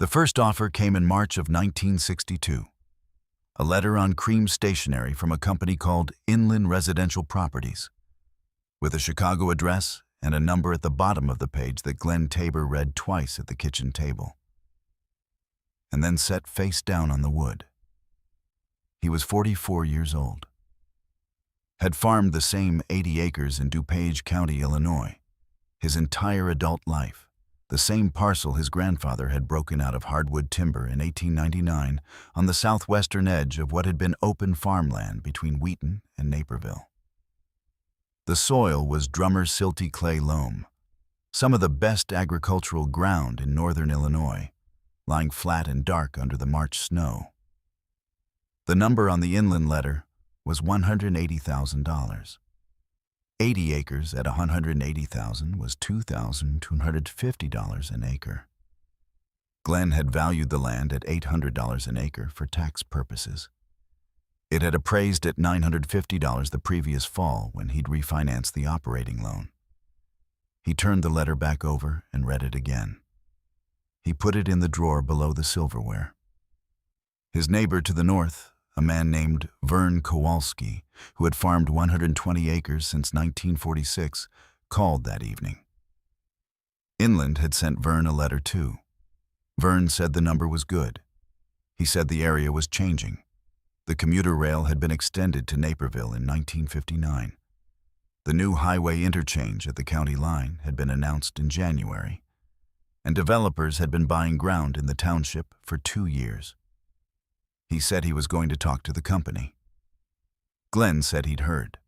The first offer came in March of 1962. A letter on cream stationery from a company called Inland Residential Properties, with a Chicago address and a number at the bottom of the page that Glenn Tabor read twice at the kitchen table, and then sat face down on the wood. He was 44 years old, had farmed the same 80 acres in DuPage County, Illinois, his entire adult life, the same parcel his grandfather had broken out of hardwood timber in 1899 on the southwestern edge of what had been open farmland between Wheaton and Naperville. The soil was Drummer silty clay loam, some of the best agricultural ground in northern Illinois, lying flat and dark under the March snow. The number on the inland letter was $180,000. 80 acres at $180,000 was $2,250 an acre. Glenn had valued the land at $800 an acre for tax purposes. It had appraised at $950 the previous fall when he'd refinanced the operating loan. He turned the letter back over and read it again. He put it in the drawer below the silverware. His neighbor to the north, a man named Vern Kowalski, who had farmed 120 acres since 1946, called that evening. Inland had sent Vern a letter too. Vern said the number was good. He said the area was changing. The commuter rail had been extended to Naperville in 1959. The new highway interchange at the county line had been announced in January, and developers had been buying ground in the township for 2 years. He said he was going to talk to the company. Glenn said he'd heard.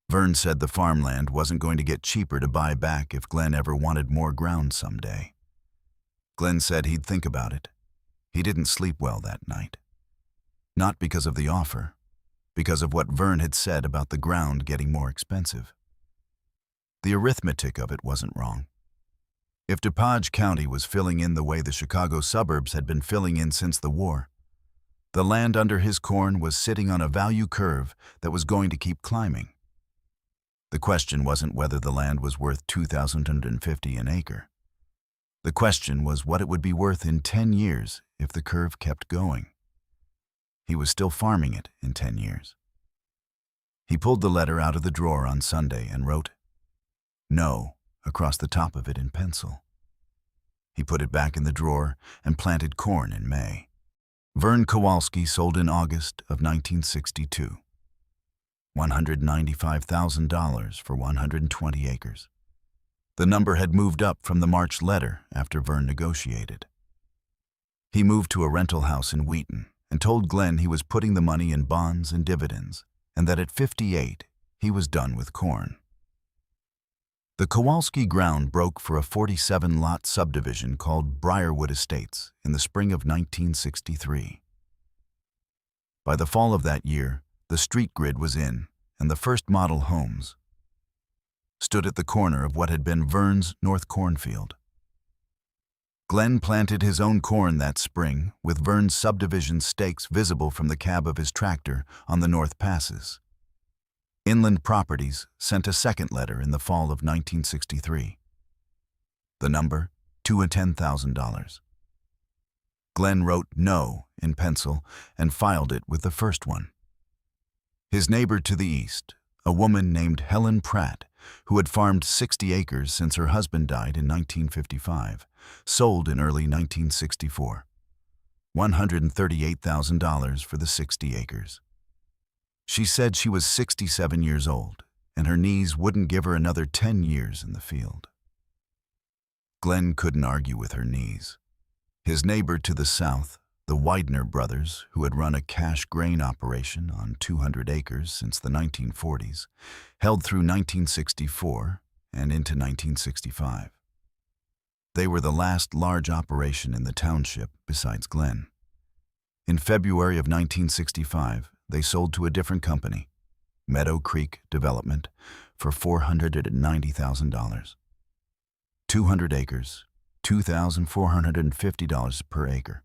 Vern said the farmland wasn't going to get cheaper to buy back if Glenn ever wanted more ground someday. Glenn said he'd think about it. He didn't sleep well that night. Not because of the offer, because of what Vern had said about the ground getting more expensive. The arithmetic of it wasn't wrong. If DuPage County was filling in the way the Chicago suburbs had been filling in since the war, the land under his corn was sitting on a value curve that was going to keep climbing. The question wasn't whether the land was worth $2,250 an acre. The question was what it would be worth in 10 years if the curve kept going. He was still farming it in 10 years. He pulled the letter out of the drawer on Sunday and wrote "No" across the top of it in pencil. He put it back in the drawer and planted corn in May. Vern Kowalski sold in August of 1962. $195,000 for 120 acres. The number had moved up from the March letter after Vern negotiated. He moved to a rental house in Wheaton and told Glenn he was putting the money in bonds and dividends, and that at 58 he was done with corn. The Kowalski ground broke for a 47-lot subdivision called Briarwood Estates in the spring of 1963. By the fall of that year, the street grid was in, and the first model homes stood at the corner of what had been Vern's North Cornfield. Glenn planted his own corn that spring, with Vern's subdivision stakes visible from the cab of his tractor on the North Passes. Inland Properties sent a second letter in the fall of 1963. The number, $210,000. Glenn wrote "No" in pencil and filed it with the first one. His neighbor to the east, a woman named Helen Pratt, who had farmed 60 acres since her husband died in 1955, sold in early 1964. $138,000 for the 60 acres. She said she was 67 years old, and her knees wouldn't give her another 10 years in the field. Glenn couldn't argue with her knees. His neighbor to the south, the Widener brothers, who had run a cash grain operation on 200 acres since the 1940s, held through 1964 and into 1965. They were the last large operation in the township besides Glenn. In February of 1965, they sold to a different company, Meadow Creek Development, for $490,000. 200 acres, $2,450 per acre.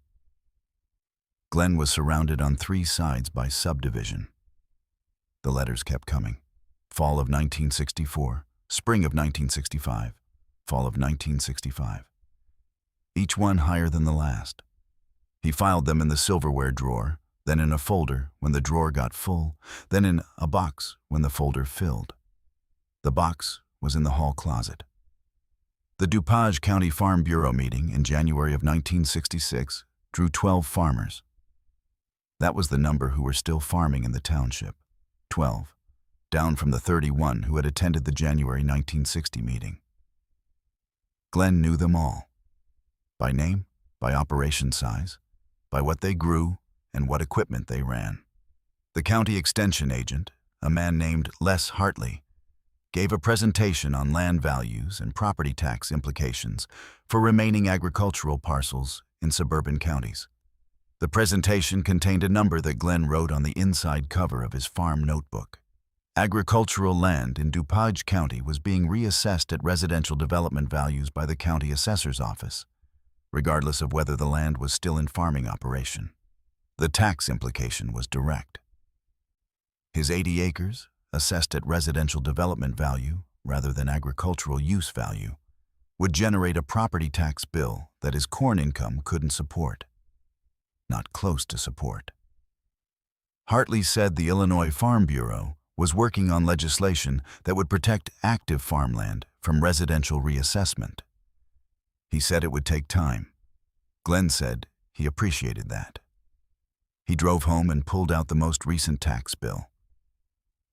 Glenn was surrounded on 3 sides by subdivision. The letters kept coming. Fall of 1964, spring of 1965, fall of 1965. each one higher than the last. He filed them in the silverware drawer, then in a folder when the drawer got full, then in a box when the folder filled. The box was in the hall closet. The DuPage County Farm Bureau meeting in January of 1966 drew 12 farmers. That was the number who were still farming in the township, 12, down from the 31 who had attended the January 1960 meeting. Glenn knew them all, by name, by operation size, by what they grew, and what equipment they ran. The county extension agent, a man named Les Hartley, gave a presentation on land values and property tax implications for remaining agricultural parcels in suburban counties. The presentation contained a number that Glenn wrote on the inside cover of his farm notebook. Agricultural land in DuPage County was being reassessed at residential development values by the county assessor's office, regardless of whether the land was still in farming operation. The tax implication was direct. His 80 acres, assessed at residential development value rather than agricultural use value, would generate a property tax bill that his corn income couldn't support. Not close to support. Hartley said the Illinois Farm Bureau was working on legislation that would protect active farmland from residential reassessment. He said it would take time. Glenn said he appreciated that. He drove home and pulled out the most recent tax bill.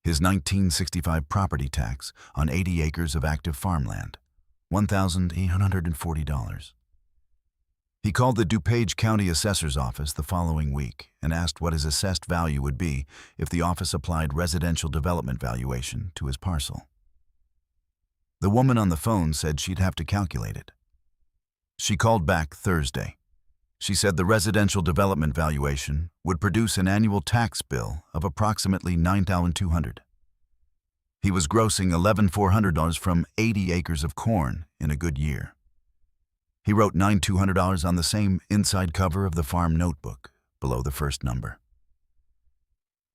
His 1965 property tax on 80 acres of active farmland, $1,840. He called the DuPage County Assessor's Office the following week and asked what his assessed value would be if the office applied residential development valuation to his parcel. The woman on the phone said she'd have to calculate it. She called back Thursday. She said the residential development valuation would produce an annual tax bill of approximately $9,200. He was grossing $11,400 from 80 acres of corn in a good year. He wrote $9,200 on the same inside cover of the farm notebook, below the first number.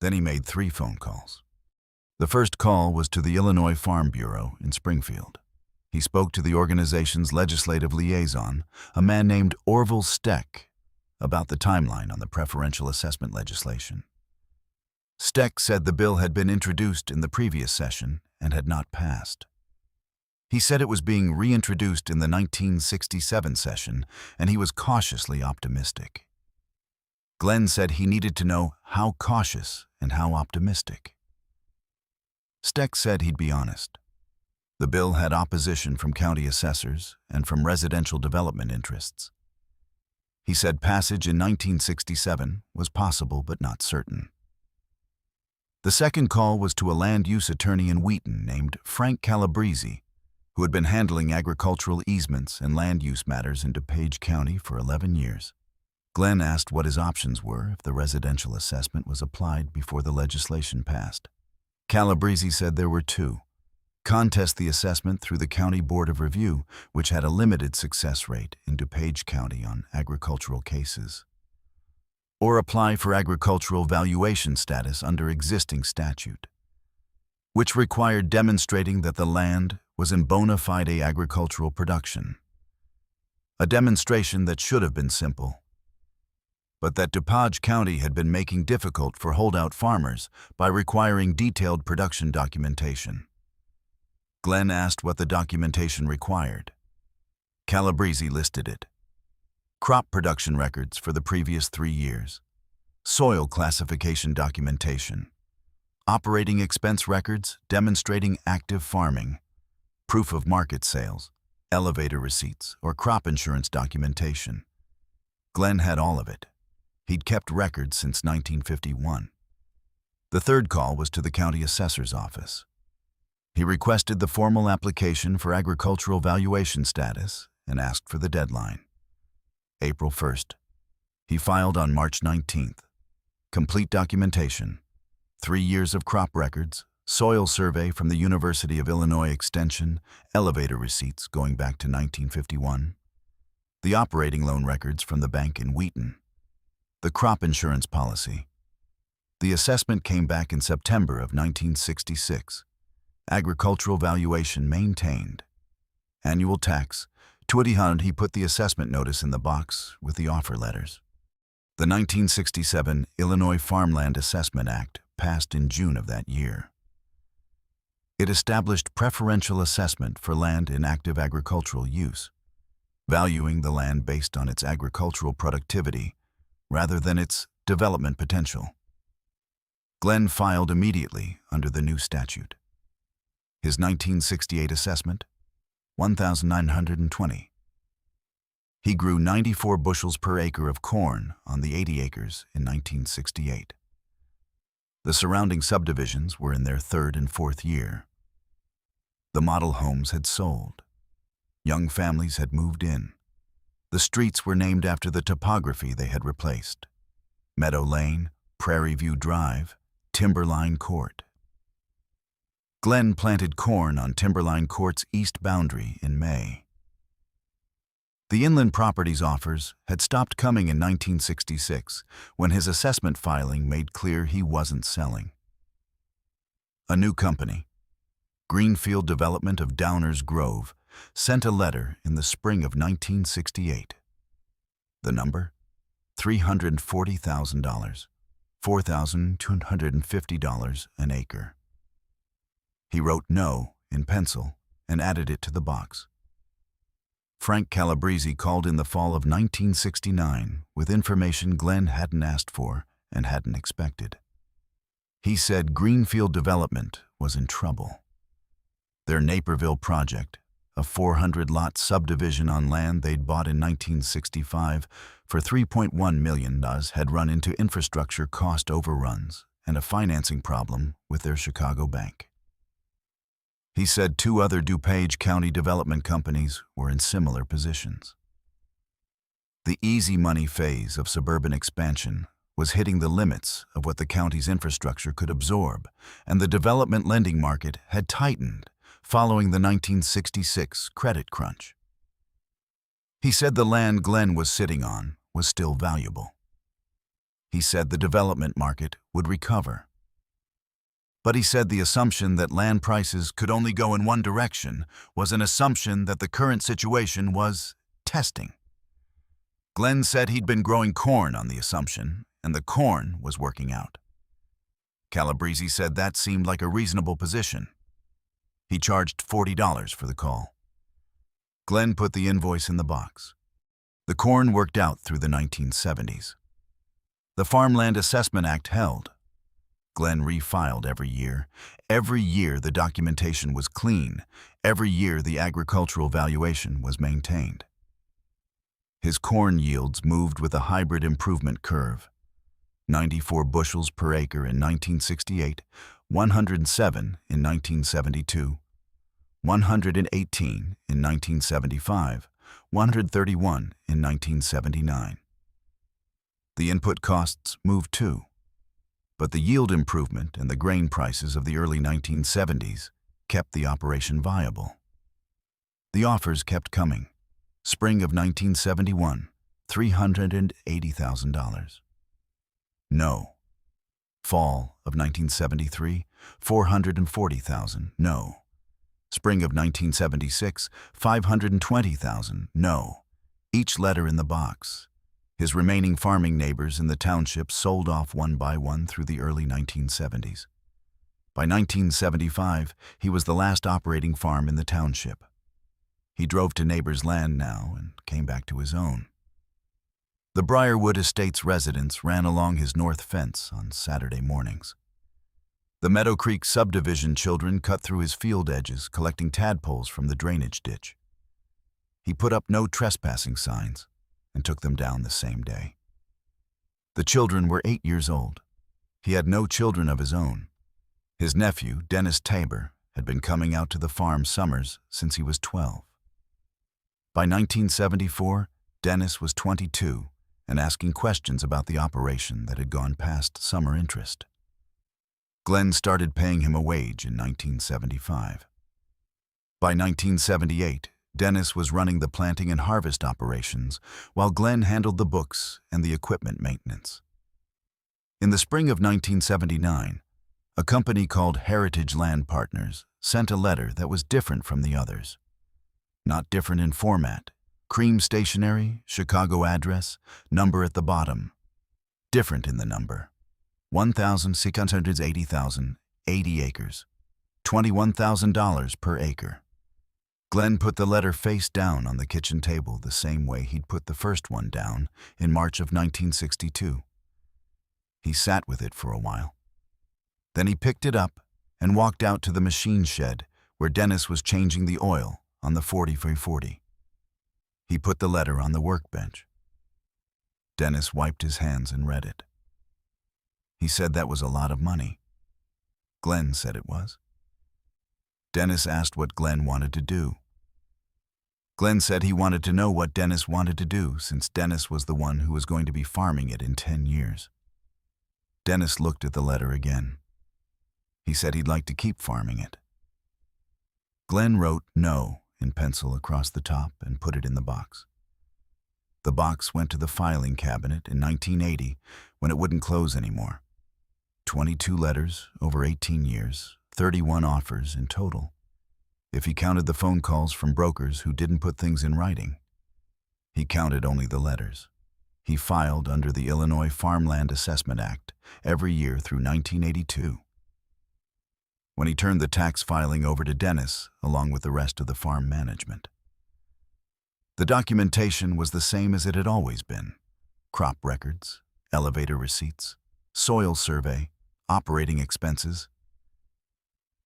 Then he made 3 phone calls. The first call was to the Illinois Farm Bureau in Springfield. He spoke to the organization's legislative liaison, a man named Orville Steck, about the timeline on the preferential assessment legislation. Steck said the bill had been introduced in the previous session and had not passed. He said it was being reintroduced in the 1967 session, and he was cautiously optimistic. Glenn said he needed to know how cautious and how optimistic. Steck said he'd be honest. The bill had opposition from county assessors and from residential development interests. He said passage in 1967 was possible but not certain. The second call was to a land use attorney in Wheaton named Frank Calabrese, who had been handling agricultural easements and land use matters in DuPage County for 11 years. Glenn asked what his options were if the residential assessment was applied before the legislation passed. Calabrese said there were 2. Contest the assessment through the County Board of Review, which had a limited success rate in DuPage County on agricultural cases, or apply for agricultural valuation status under existing statute, which required demonstrating that the land was in bona fide agricultural production. A demonstration that should have been simple, but that DuPage County had been making difficult for holdout farmers by requiring detailed production documentation. Glenn asked what the documentation required. Calabrese listed it. Crop production records for the previous 3 years, soil classification documentation, operating expense records demonstrating active farming, proof of market sales, elevator receipts, or crop insurance documentation. Glenn had all of it. He'd kept records since 1951. The third call was to the county assessor's office. He requested the formal application for agricultural valuation status and asked for the deadline. April 1st. He filed on March 19th. Complete documentation, 3 years of crop records, soil survey from the University of Illinois Extension, elevator receipts going back to 1951, the operating loan records from the bank in Wheaton, the crop insurance policy. The assessment came back in September of 1966. Agricultural valuation maintained. Annual tax, He put the assessment notice in the box with the offer letters. The 1967 Illinois Farmland Assessment Act passed in June of that year. It established preferential assessment for land in active agricultural use, valuing the land based on its agricultural productivity rather than its development potential. Glenn filed immediately under the new statute. His 1968 assessment, 1,920. He grew 94 bushels per acre of corn on the 80 acres in 1968. The surrounding subdivisions were in their third and fourth year. The model homes had sold. Young families had moved in. The streets were named after the topography they had replaced: Meadow Lane, Prairie View Drive, Timberline Court. Glenn planted corn on Timberline Court's east boundary in May. The Inland Properties offers had stopped coming in 1966 when his assessment filing made clear he wasn't selling. A new company, Greenfield Development of Downers Grove, sent a letter in the spring of 1968. The number? $340,000, $4,250 an acre. He wrote no in pencil and added it to the box. Frank Calabrese called in the fall of 1969 with information Glenn hadn't asked for and hadn't expected. He said Greenfield Development was in trouble. Their Naperville project, a 400-lot subdivision on land they'd bought in 1965 for $3.1 million, had run into infrastructure cost overruns and a financing problem with their Chicago bank. He said 2 other DuPage County development companies were in similar positions. The easy money phase of suburban expansion was hitting the limits of what the county's infrastructure could absorb, and the development lending market had tightened following the 1966 credit crunch. He said the land Glenn was sitting on was still valuable. He said the development market would recover. But he said the assumption that land prices could only go in one direction was an assumption that the current situation was testing. Glenn said he'd been growing corn on the assumption, and the corn was working out. Calabrese said that seemed like a reasonable position. He charged $40 for the call. Glenn put the invoice in the box. The corn worked out through the 1970s. The Farmland Assessment Act held. Glenn refiled every year. Every year the documentation was clean. Every year the agricultural valuation was maintained. His corn yields moved with a hybrid improvement curve: 94 bushels per acre in 1968, 107 in 1972, 118 in 1975, 131 in 1979. The input costs moved too. But the yield improvement and the grain prices of the early 1970s kept the operation viable. The offers kept coming. Spring of 1971, $380,000. No. Fall of 1973, $440,000. No. Spring of 1976, $520,000. No. Each letter in the box. His remaining farming neighbors in the township sold off one by one through the early 1970s. By 1975, he was the last operating farm in the township. He drove to neighbors' land now and came back to his own. The Briarwood Estates residents ran along his north fence on Saturday mornings. The Meadow Creek subdivision children cut through his field edges, collecting tadpoles from the drainage ditch. He put up no trespassing signs and took them down the same day. The children were 8 years old. He had no children of his own. His nephew, Dennis Tabor, had been coming out to the farm summers since he was 12. By 1974, Dennis was 22 and asking questions about the operation that had gone past summer interest. Glenn started paying him a wage in 1975. By 1978, Dennis was running the planting and harvest operations, while Glenn handled the books and the equipment maintenance. In the spring of 1979, a company called Heritage Land Partners sent a letter that was different from the others. Not different in format, Cream stationery, Chicago address, number at the bottom. Different in the number. 1,680,000, 80 acres. $21,000 per acre. Glenn put the letter face down on the kitchen table the same way he'd put the first one down in March of 1962. He sat with it for a while. Then he picked it up and walked out to the machine shed where Dennis was changing the oil on the 40x40. He put the letter on the workbench. Dennis wiped his hands and read it. He said that was a lot of money. Glenn said it was. Dennis asked what Glenn wanted to do. Glenn said he wanted to know what Dennis wanted to do since Dennis was the one who was going to be farming it in 10 years. Dennis looked at the letter again. He said he'd like to keep farming it. Glenn wrote "No" in pencil across the top and put it in the box. The box went to the filing cabinet in 1980 when it wouldn't close anymore. 22 letters over 18 years, 31 offers in total, if he counted the phone calls from brokers who didn't put things in writing. He counted only the letters. He filed under the Illinois Farmland Assessment Act every year through 1982. When he turned the tax filing over to Dennis, along with the rest of the farm management. The documentation was the same as it had always been: crop records, elevator receipts, soil survey, operating expenses.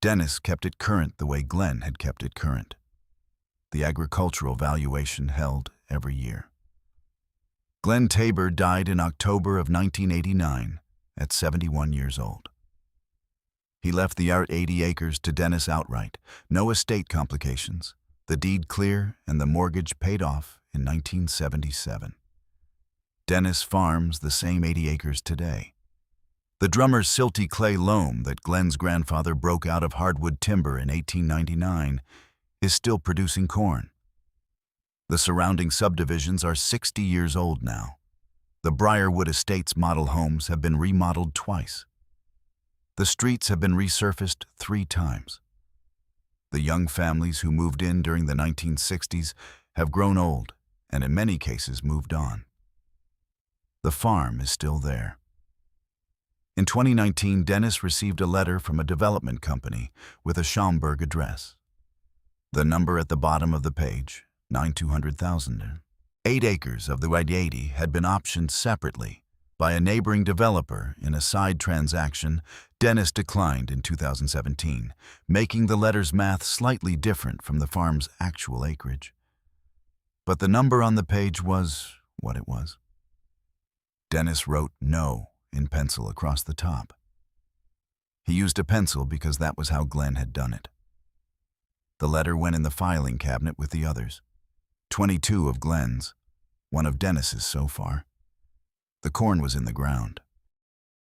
Dennis kept it current the way Glenn had kept it current. The agricultural valuation held every year. Glenn Tabor died in October of 1989 at 71 years old. He left the 80 acres to Dennis outright, no estate complications, the deed clear and the mortgage paid off in 1977. Dennis farms the same 80 acres today. The drummer's silty clay loam that Glenn's grandfather broke out of hardwood timber in 1899 is still producing corn. The surrounding subdivisions are 60 years old now. The Briarwood Estates model homes have been remodeled twice. The streets have been resurfaced 3 times. The young families who moved in during the 1960s have grown old and in many cases moved on. The farm is still there. In 2019, Dennis received a letter from a development company with a Schaumburg address. The number at the bottom of the page, 9,200,000. 8 acres of the 80 had been optioned separately by a neighboring developer in a side transaction Dennis declined in 2017, making the letter's math slightly different from the farm's actual acreage. But the number on the page was what it was. Dennis wrote "No" in pencil across the top. He used a pencil because that was how Glenn had done it. The letter went in the filing cabinet with the others. 22 of Glenn's, 1 of Dennis's so far. The corn was in the ground.